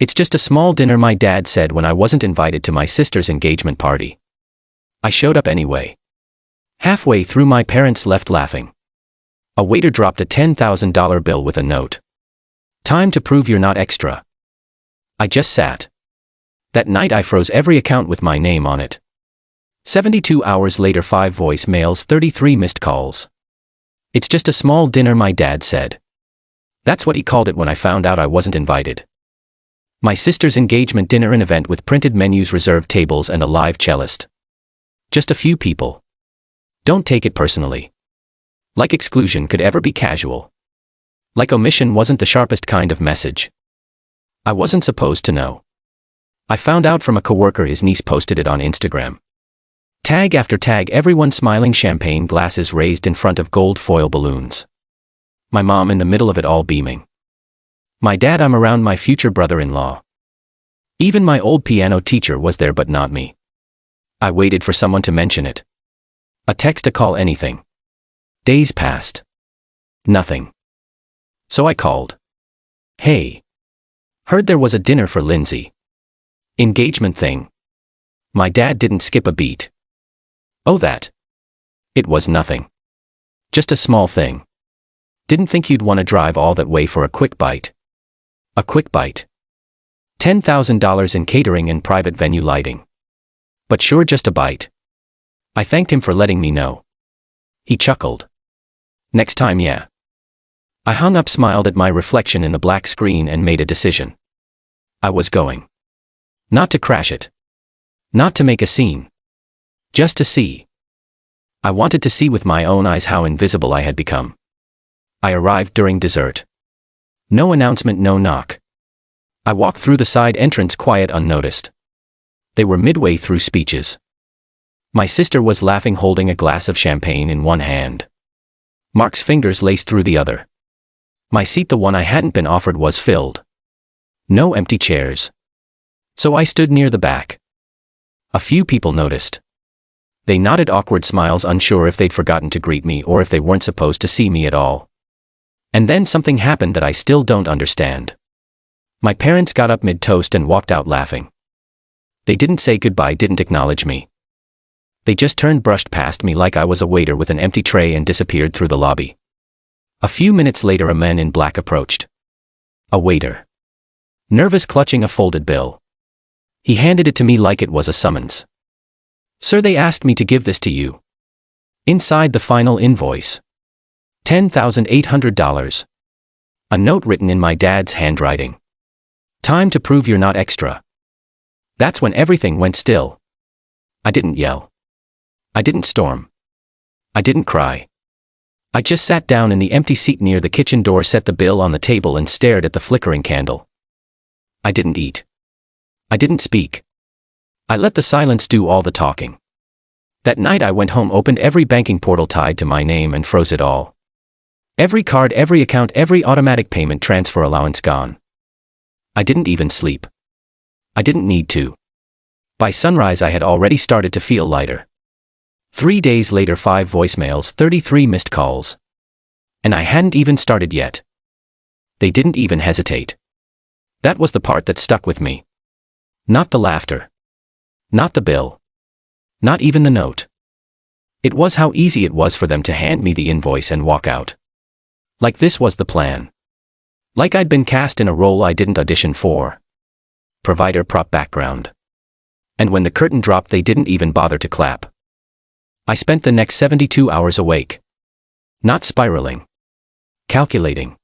"It's just a small dinner," my dad said when I wasn't invited to my sister's engagement party. I showed up anyway. Halfway through, my parents left laughing. A waiter dropped a $10,000 bill with a note. "Time to prove you're not extra." I just sat. That night I froze every account with my name on it. 72 hours later, 5 voicemails, 33 missed calls. "It's just a small dinner," my dad said. That's what he called it when I found out I wasn't invited. My sister's engagement dinner, an event with printed menus, reserved tables, and a live cellist. Just a few people. Don't take it personally. Like exclusion could ever be casual. Like omission wasn't the sharpest kind of message. I wasn't supposed to know. I found out from a coworker. His niece posted it on Instagram. Tag after tag, everyone smiling, champagne glasses raised in front of gold foil balloons. My mom in the middle of it all, beaming. My dad, I'm around my future brother-in-law. Even my old piano teacher was there, but not me. I waited for someone to mention it. A text, a call, anything. Days passed. Nothing. So I called. "Hey. Heard there was a dinner for Lindsay. Engagement thing." My dad didn't skip a beat. "Oh, that. It was nothing. Just a small thing. Didn't think you'd want to drive all that way for a quick bite." A quick bite. $10,000 in catering and private venue lighting. But sure, just a bite. I thanked him for letting me know. He chuckled. "Next time, yeah." I hung up, smiled at my reflection in the black screen, and made a decision. I was going. Not to crash it. Not to make a scene. Just to see. I wanted to see with my own eyes how invisible I had become. I arrived during dessert. No announcement, no knock. I walked through the side entrance, quiet, unnoticed. They were midway through speeches. My sister was laughing, holding a glass of champagne in one hand. Mark's fingers laced through the other. My seat, the one I hadn't been offered, was filled. No empty chairs. So I stood near the back. A few people noticed. They nodded, awkward smiles, unsure if they'd forgotten to greet me or if they weren't supposed to see me at all. And then something happened that I still don't understand. My parents got up mid-toast and walked out laughing. They didn't say goodbye, didn't acknowledge me. They just turned, brushed past me like I was a waiter with an empty tray, and disappeared through the lobby. A few minutes later, a man in black approached. A waiter. Nervous, clutching a folded bill. He handed it to me like it was a summons. "Sir, they asked me to give this to you." Inside, the final invoice. $10,800. A note written in my dad's handwriting. "Time to prove you're not extra." That's when everything went still. I didn't yell. I didn't storm. I didn't cry. I just sat down in the empty seat near the kitchen door, set the bill on the table, and stared at the flickering candle. I didn't eat. I didn't speak. I let the silence do all the talking. That night I went home, opened every banking portal tied to my name, and froze it all. Every card, every account, every automatic payment transfer allowance gone. I didn't even sleep. I didn't need to. By sunrise I had already started to feel lighter. 3 days later, 5 voicemails, 33 missed calls. And I hadn't even started yet. They didn't even hesitate. That was the part that stuck with me. Not the laughter. Not the bill. Not even the note. It was how easy it was for them to hand me the invoice and walk out. Like this was the plan. Like I'd been cast in a role I didn't audition for. Provider, prop, background. And when the curtain dropped, they didn't even bother to clap. I spent the next 72 hours awake. Not spiraling. Calculating.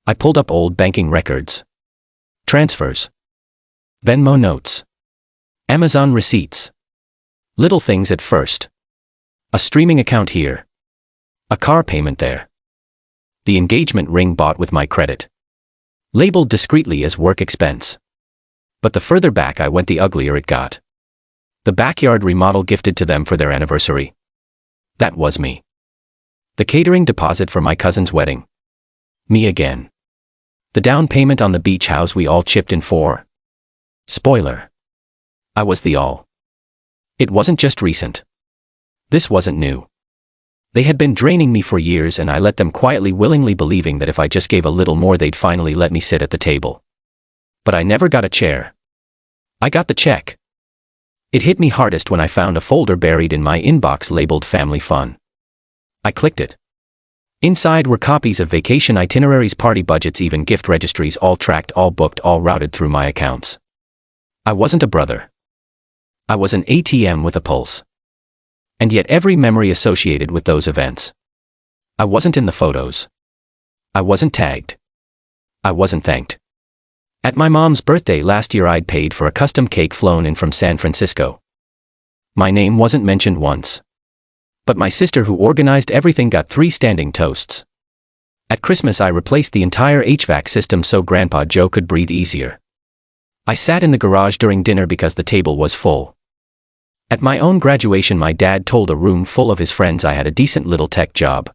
I pulled up old banking records. Transfers. Venmo notes. Amazon receipts. Little things at first. A streaming account here. A car payment there. The engagement ring bought with my credit. Labeled discreetly as work expense. But the further back I went, the uglier it got. The backyard remodel gifted to them for their anniversary. That was me. The catering deposit for my cousin's wedding. Me again. The down payment on the beach house we all chipped in for. Spoiler. I was the all. It wasn't just recent. This wasn't new. They had been draining me for years, and I let them quietly, willingly, believing that if I just gave a little more they'd finally let me sit at the table. But I never got a chair. I got the check. It hit me hardest when I found a folder buried in my inbox labeled Family Fun. I clicked it. Inside were copies of vacation itineraries, party budgets, even gift registries, all tracked, all booked, all routed through my accounts. I wasn't a brother. I was an ATM with a pulse. And yet every memory associated with those events. I wasn't in the photos. I wasn't tagged. I wasn't thanked. At my mom's birthday last year, I'd paid for a custom cake flown in from San Francisco. My name wasn't mentioned once. But my sister, who organized everything, got 3 standing toasts. At Christmas, I replaced the entire HVAC system so Grandpa Joe could breathe easier. I sat in the garage during dinner because the table was full. At my own graduation, my dad told a room full of his friends I had a decent little tech job.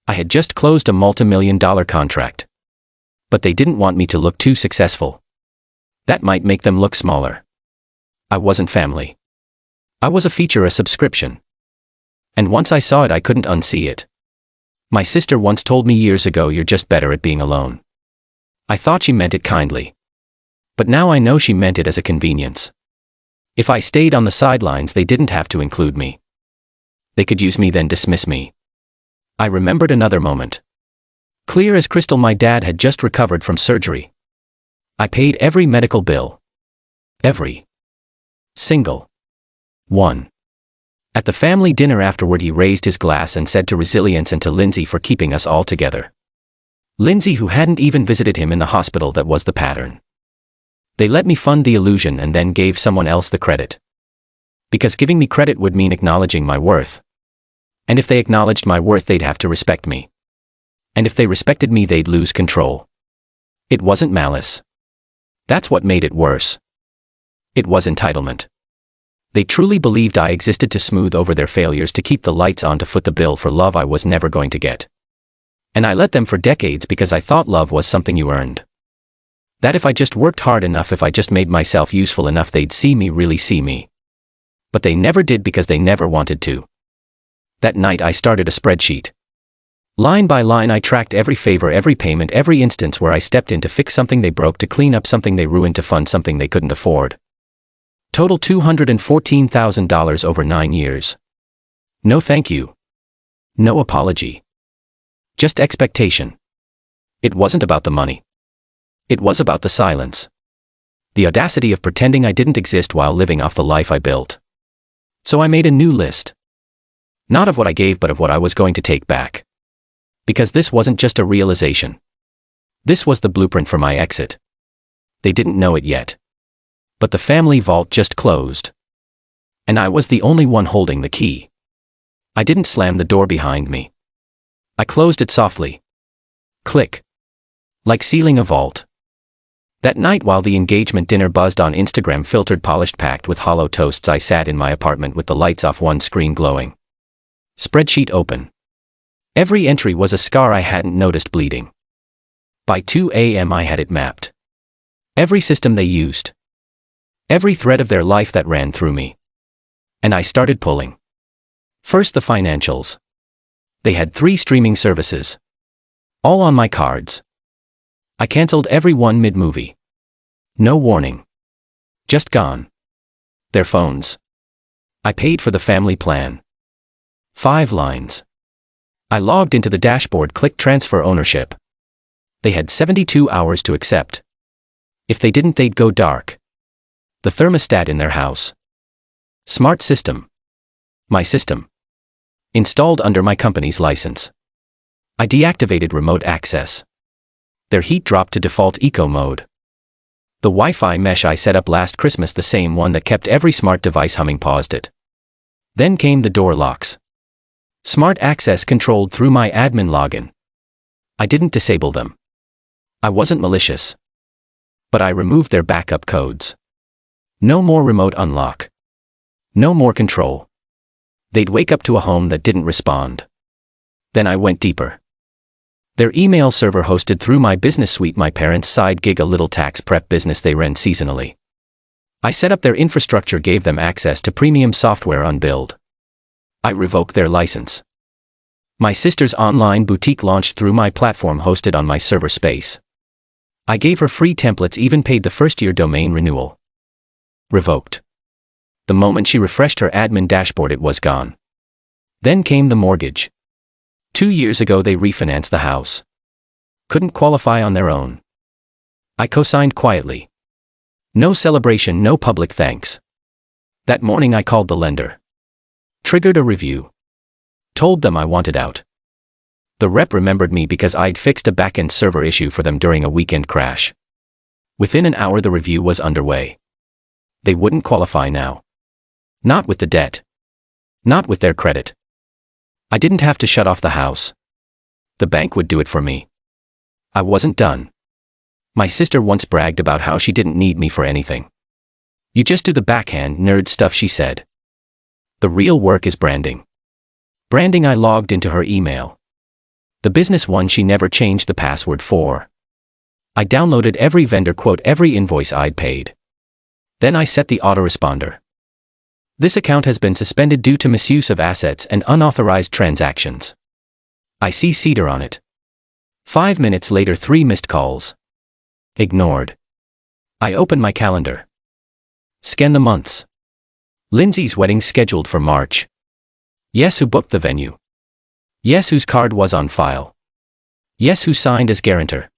I had just closed a multi-million-dollar contract. But they didn't want me to look too successful. That might make them look smaller. I wasn't family. I was a feature, a subscription. And once I saw it, I couldn't unsee it. My sister once told me years ago, "You're just better at being alone." I thought she meant it kindly. But now I know she meant it as a convenience. If I stayed on the sidelines, they didn't have to include me. They could use me, then dismiss me. I remembered another moment. Clear as crystal, my dad had just recovered from surgery. I paid every medical bill. Every single one. At the family dinner afterward, he raised his glass and said to resilience and to Lindsay for keeping us all together. Lindsay, who hadn't even visited him in the hospital, that was the pattern. They let me fund the illusion and then gave someone else the credit. Because giving me credit would mean acknowledging my worth. And if they acknowledged my worth, they'd have to respect me. And if they respected me, they'd lose control. It wasn't malice. That's what made it worse. It was entitlement. They truly believed I existed to smooth over their failures, to keep the lights on, to foot the bill for love I was never going to get. And I let them for decades because I thought love was something you earned. That if I just worked hard enough, if I just made myself useful enough, they'd see me, really see me. But they never did because they never wanted to. That night I started a spreadsheet. Line by line, I tracked every favor, every payment, every instance where I stepped in to fix something they broke, to clean up something they ruined, to fund something they couldn't afford. Total $214,000 over 9 years. No thank you. No apology. Just expectation. It wasn't about the money. It was about the silence. The audacity of pretending I didn't exist while living off the life I built. So I made a new list. Not of what I gave, but of what I was going to take back. Because this wasn't just a realization. This was the blueprint for my exit. They didn't know it yet. But the family vault just closed. And I was the only one holding the key. I didn't slam the door behind me. I closed it softly. Click. Like sealing a vault. That night, while the engagement dinner buzzed on Instagram, filtered, polished, packed with hollow toasts, I sat in my apartment with the lights off, one screen glowing. Spreadsheet open. Every entry was a scar I hadn't noticed bleeding. By 2 a.m. I had it mapped. Every system they used. Every thread of their life that ran through me. And I started pulling. First, the financials. They had 3 streaming services. All on my cards. I canceled every one mid-movie. No warning. Just gone. Their phones. I paid for the family plan. 5 lines. I logged into the dashboard, clicked transfer ownership. They had 72 hours to accept. If they didn't, they'd go dark. The thermostat in their house. Smart system. My system. Installed under my company's license. I deactivated remote access. Their heat dropped to default eco mode. The Wi-Fi mesh I set up last Christmas, the same one that kept every smart device humming, paused it. Then came the door locks. Smart access controlled through my admin login. I didn't disable them. I wasn't malicious. But I removed their backup codes. No more remote unlock. No more control. They'd wake up to a home that didn't respond. Then I went deeper. Their email server hosted through my business suite, my parents' side gig, a little tax prep business they ran seasonally. I set up their infrastructure, gave them access to premium software unbilled. I revoked their license. My sister's online boutique launched through my platform, hosted on my server space. I gave her free templates, even paid the first-year domain renewal. Revoked. The moment she refreshed her admin dashboard, it was gone. Then came the mortgage. 2 years ago they refinanced the house. Couldn't qualify on their own. I co-signed quietly. No celebration, no public thanks. That morning I called the lender. Triggered a review. Told them I wanted out. The rep remembered me because I'd fixed a backend server issue for them during a weekend crash. Within an hour the review was underway. They wouldn't qualify now. Not with the debt. Not with their credit. I didn't have to shut off the house. The bank would do it for me. I wasn't done. My sister once bragged about how she didn't need me for anything. You just do the backhand nerd stuff, she said. The real work is branding. Branding. I logged into her email. The business one she never changed the password for. I downloaded every vendor quote, every invoice I'd paid. Then I set the autoresponder. This account has been suspended due to misuse of assets and unauthorized transactions. I CC'd her on it. 5 minutes later, 3 missed calls. Ignored. I open my calendar. Scan the months. Lindsay's wedding scheduled for March. Yes, who booked the venue? Yes, whose card was on file? Yes, who signed as guarantor?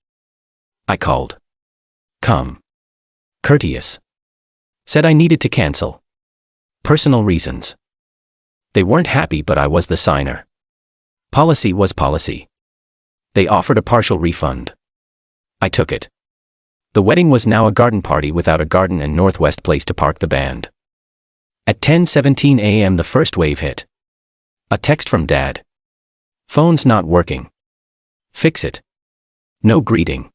I called. Calm. Courteous. Said I needed to cancel. Personal reasons. They weren't happy, but I was the signer. Policy was policy. They offered a partial refund. I took it. The wedding was now a garden party without a garden and Northwest place to park the band. At 10:17 a.m. the first wave hit. A text from Dad. Phone's not working. Fix it. No greeting.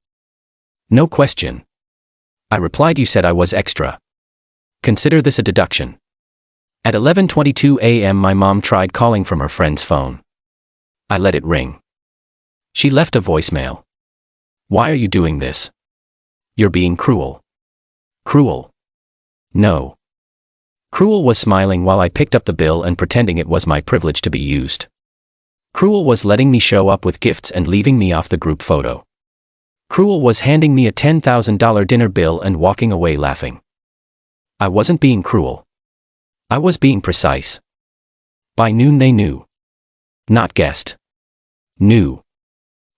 No question. I replied, you said I was extra. Consider this a deduction. At 11:22 a.m. my mom tried calling from her friend's phone. I let it ring. She left a voicemail. Why are you doing this? You're being cruel. Cruel. No. Cruel was smiling while I picked up the bill and pretending it was my privilege to be used. Cruel was letting me show up with gifts and leaving me off the group photo. Cruel was handing me a $10,000 dinner bill and walking away laughing. I wasn't being cruel. I was being precise. By noon they knew. Not guessed. Knew.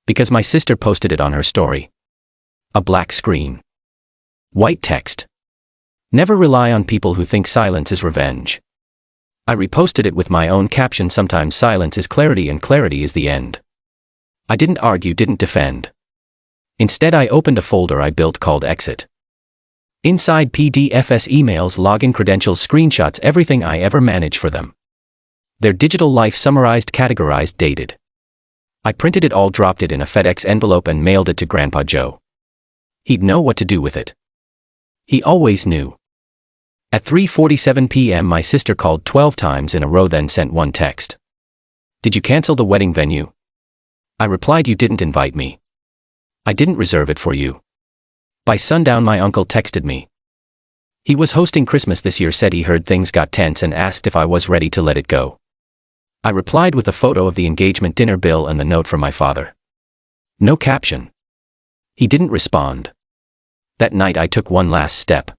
Because my sister posted it on her story. A black screen. White text. Never rely on people who think silence is revenge. I reposted it with my own caption, sometimes silence is clarity and clarity is the end. I didn't argue, didn't defend. Instead I opened a folder I built called Exit. Inside PDFs, emails, login credentials, screenshots, everything I ever managed for them. Their digital life summarized, categorized, dated. I printed it all, dropped it in a FedEx envelope and mailed it to Grandpa Joe. He'd know what to do with it. He always knew. At 3:47 p.m. my sister called 12 times in a row, then sent one text. Did you cancel the wedding venue? I replied, you didn't invite me. I didn't reserve it for you. By sundown my uncle texted me. He was hosting Christmas this year, said he heard things got tense and asked if I was ready to let it go. I replied with a photo of the engagement dinner bill and the note from my father. No caption. He didn't respond. That night I took one last step.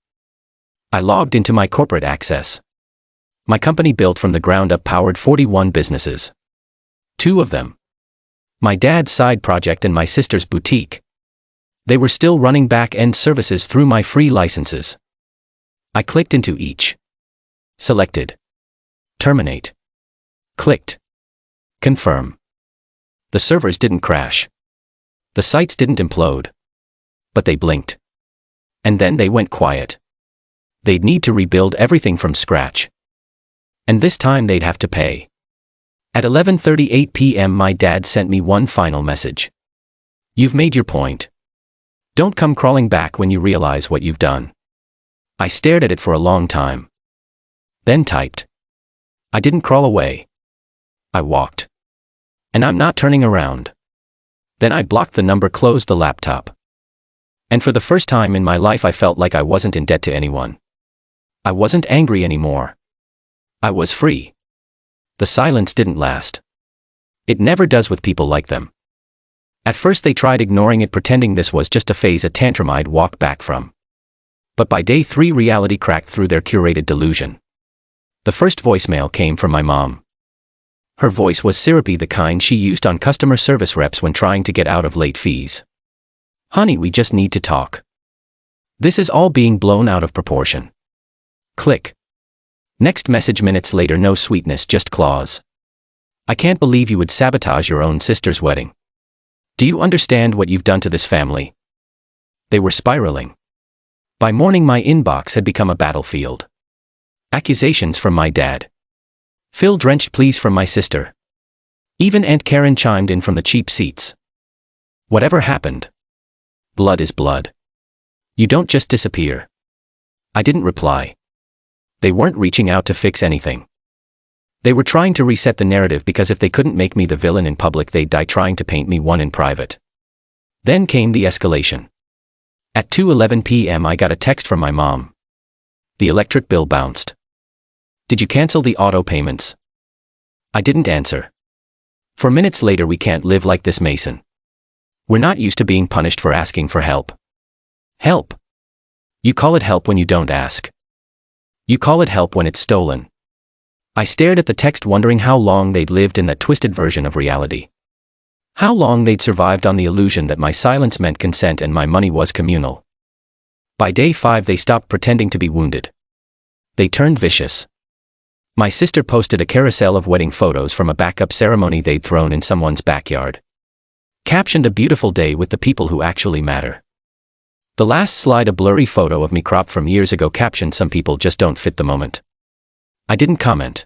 I logged into my corporate access. My company built from the ground up powered 41 businesses. 2 of them. My dad's side project and my sister's boutique. They were still running back-end services through my free licenses. I clicked into each. Selected. Terminate. Clicked. Confirm. The servers didn't crash. The sites didn't implode. But they blinked. And then they went quiet. They'd need to rebuild everything from scratch. And this time they'd have to pay. At 11:38 p.m. my dad sent me one final message. You've made your point. Don't come crawling back when you realize what you've done. I stared at it for a long time. Then typed. I didn't crawl away. I walked. And I'm not turning around. Then I blocked the number, closed the laptop. And for the first time in my life I felt like I wasn't in debt to anyone. I wasn't angry anymore. I was free. The silence didn't last. It never does with people like them. At first they tried ignoring it, pretending this was just a phase, a tantrum I'd walk back from. But by day 3 reality cracked through their curated delusion. The first voicemail came from my mom. Her voice was syrupy, the kind she used on customer service reps when trying to get out of late fees. "Honey, we just need to talk. This is all being blown out of proportion." Click. Next message minutes later, no sweetness, just claws. "I can't believe you would sabotage your own sister's wedding. Do you understand what you've done to this family?" They were spiraling. By morning my inbox had become a battlefield. Accusations from my dad. Fill-drenched pleas from my sister. Even Aunt Karen chimed in from the cheap seats. Whatever happened? Blood is blood. You don't just disappear. I didn't reply. They weren't reaching out to fix anything. They were trying to reset the narrative, because if they couldn't make me the villain in public, they'd die trying to paint me one in private. Then came the escalation. At 2:11 p.m. I got a text from my mom. The electric bill bounced. "Did you cancel the auto payments?" I didn't answer. For minutes later, "We can't live like this, Mason. We're not used to being punished for asking for help." Help? You call it help when you don't ask. You call it help when it's stolen. I stared at the text, wondering how long they'd lived in that twisted version of reality. How long they'd survived on the illusion that my silence meant consent and my money was communal. By day 5 they stopped pretending to be wounded. They turned vicious. My sister posted a carousel of wedding photos from a backup ceremony they'd thrown in someone's backyard. Captioned, "A beautiful day with the people who actually matter." The last slide, a blurry photo of me cropped from years ago, captioned, "Some people just don't fit the moment." I didn't comment.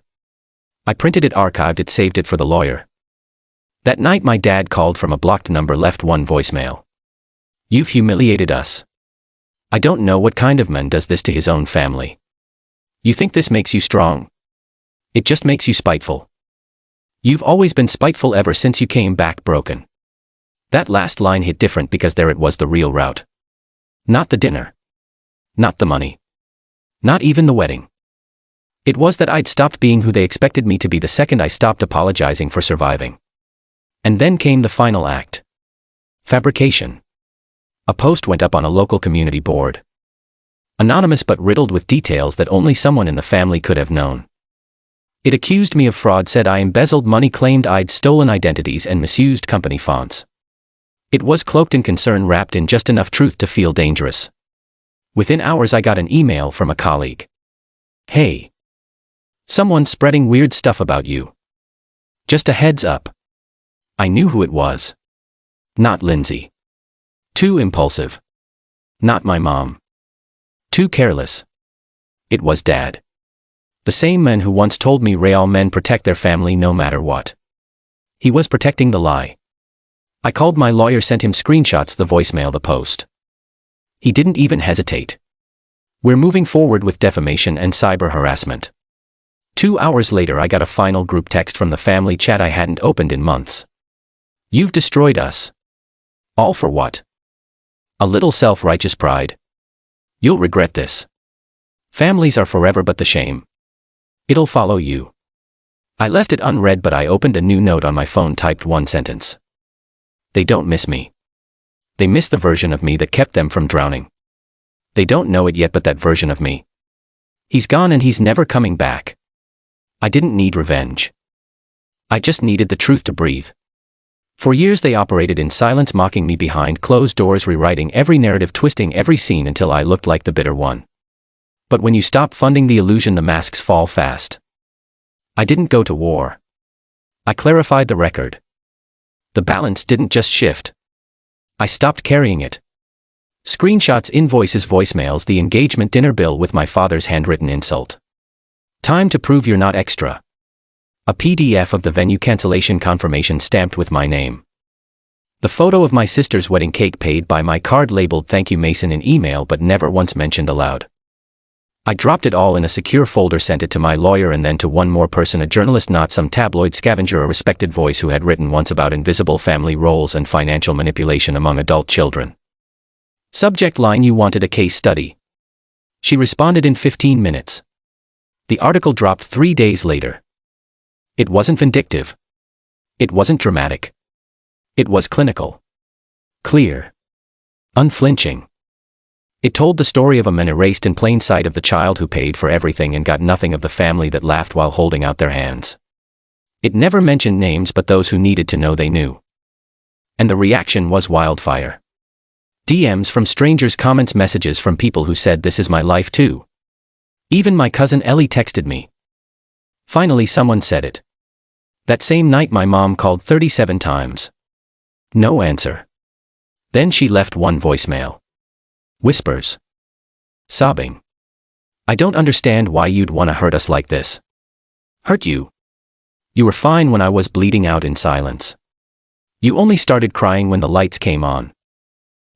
I printed it, archived it, saved it for the lawyer. That night my dad called from a blocked number, left one voicemail. "You've humiliated us. I don't know what kind of man does this to his own family. You think this makes you strong? It just makes you spiteful. You've always been spiteful ever since you came back broken." That last line hit different, because there it was, the real route. Not the dinner. Not the money. Not even the wedding. It was that I'd stopped being who they expected me to be the second I stopped apologizing for surviving. And then came the final act. Fabrication. A post went up on a local community board. Anonymous, but riddled with details that only someone in the family could have known. It accused me of fraud, said I embezzled money, claimed I'd stolen identities and misused company fonts. It was cloaked in concern, wrapped in just enough truth to feel dangerous. Within hours I got an email from a colleague. "Hey. Someone's spreading weird stuff about you. Just a heads up." I knew who it was. Not Lindsay. Too impulsive. Not my mom. Too careless. It was Dad. The same man who once told me real men protect their family no matter what. He was protecting the lie. I called my lawyer, sent him screenshots, the voicemail, the post. He didn't even hesitate. "We're moving forward with defamation and cyber harassment." 2 hours later I got a final group text from the family chat I hadn't opened in months. "You've destroyed us. All for what? A little self-righteous pride. You'll regret this. Families are forever, but the shame. It'll follow you." I left it unread, but I opened a new note on my phone, typed one sentence. They don't miss me. They miss the version of me that kept them from drowning. They don't know it yet, but that version of me. He's gone and he's never coming back. I didn't need revenge. I just needed the truth to breathe. For years they operated in silence, mocking me behind closed doors, rewriting every narrative, twisting every scene until I looked like the bitter one. But when you stop funding the illusion, the masks fall fast. I didn't go to war. I clarified the record. The balance didn't just shift. I stopped carrying it. Screenshots, invoices, voicemails, the engagement dinner bill with my father's handwritten insult. "Time to prove you're not extra." A PDF of the venue cancellation confirmation stamped with my name. The photo of my sister's wedding cake, paid by my card, labeled "Thank you Mason" in email, but never once mentioned aloud. I dropped it all in a secure folder, sent it to my lawyer, and then to one more person, a journalist, not some tabloid scavenger, a respected voice who had written once about invisible family roles and financial manipulation among adult children. Subject line: "You wanted a case study." She responded in 15 minutes. The article dropped 3 days later. It wasn't vindictive. It wasn't dramatic. It was clinical. Clear. Unflinching. It told the story of a man erased in plain sight of the child who paid for everything and got nothing, of the family that laughed while holding out their hands. It never mentioned names, but those who needed to know they knew. And the reaction was wildfire. DMs from strangers, comments, messages from people who said this is my life too. Even my cousin Ellie texted me. Finally someone said it. That same night my mom called 37 times. No answer. Then she left one voicemail. Whispers. Sobbing. I don't understand why you'd want to hurt us like this. Hurt you? You were fine when I was bleeding out in silence. You only started crying when the lights came on.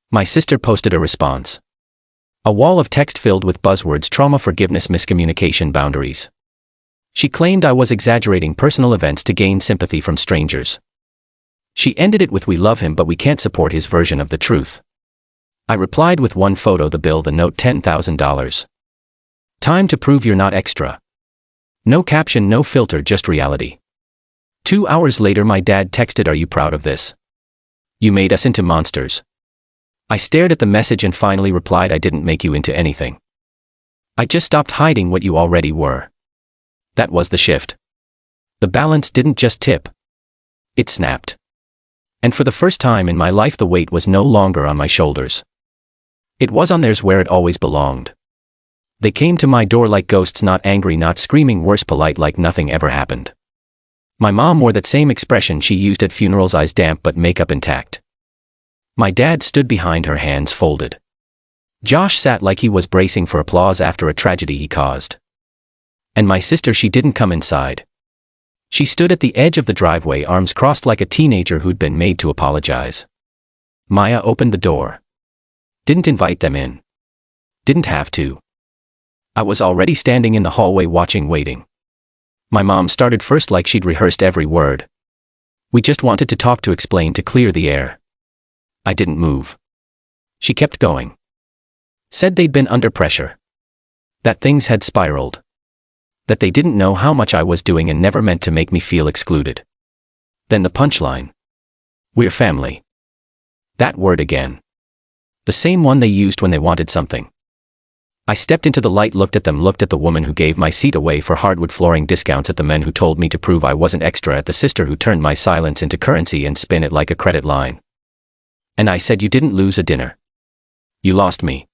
My sister posted a response. A wall of text filled with buzzwords: trauma, forgiveness, miscommunication, boundaries. She claimed I was exaggerating personal events to gain sympathy from strangers. She ended it with, "We love him but we can't support his version of the truth." I replied with one photo, the bill, the note, $10,000. Time to prove you're not extra. No caption, no filter, just reality. 2 hours later my dad texted, "Are you proud of this? You made us into monsters." I stared at the message and finally replied, "I didn't make you into anything. I just stopped hiding what you already were." That was the shift. The balance didn't just tip. It snapped. And for the first time in my life the weight was no longer on my shoulders. It was on theirs, where it always belonged. They came to my door like ghosts, not angry, not screaming, worse, polite, like nothing ever happened. My mom wore that same expression she used at funerals, eyes damp but makeup intact. My dad stood behind her, hands folded. Josh sat like he was bracing for applause after a tragedy he caused. And my sister, she didn't come inside. She stood at the edge of the driveway, arms crossed like a teenager who'd been made to apologize. Maya opened the door. Didn't invite them in. Didn't have to. I was already standing in the hallway watching, waiting. My mom started first, like she'd rehearsed every word. "We just wanted to talk, to explain, to clear the air." I didn't move. She kept going. Said they'd been under pressure. That things had spiraled. That they didn't know how much I was doing and never meant to make me feel excluded. Then the punchline. "We're family." That word again. The same one they used when they wanted something. I stepped into the light, looked at them, looked at the woman who gave my seat away for hardwood flooring discounts, at the men who told me to prove I wasn't extra, at the sister who turned my silence into currency and spin it like a credit line. And I said, "You didn't lose a dinner. You lost me."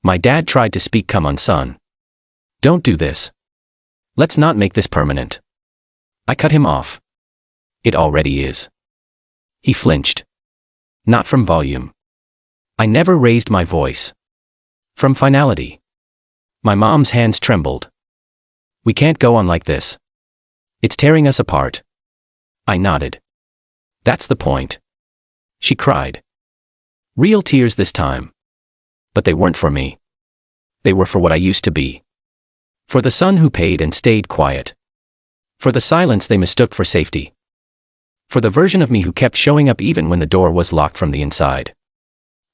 My dad tried to speak. "Come on, son. Don't do this. Let's not make this permanent." I cut him off. "It already is." He flinched. Not from volume. I never raised my voice. From finality. My mom's hands trembled. "We can't go on like this. It's tearing us apart." I nodded. "That's the point." She cried. Real tears this time. But they weren't for me. They were for what I used to be. For the son who paid and stayed quiet. For the silence they mistook for safety. For the version of me who kept showing up even when the door was locked from the inside.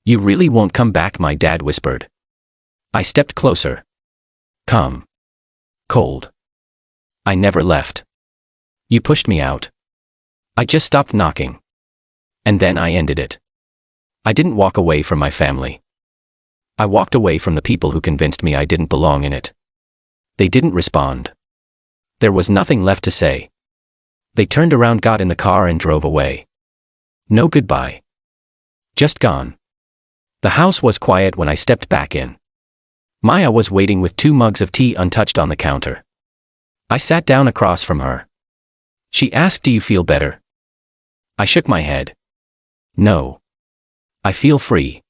"You really won't come back?" my dad whispered. I stepped closer. Calm. Cold. "I never left. You pushed me out. I just stopped knocking. And then I ended it. I didn't walk away from my family. I walked away from the people who convinced me I didn't belong in it. They didn't respond. There was nothing left to say. They turned around, got in the car and drove away. No goodbye. Just gone. The house was quiet when I stepped back in. Maya was waiting with 2 mugs of tea untouched on the counter. I sat down across from her. She asked, "Do you feel better?" I shook my head. "No. I feel free."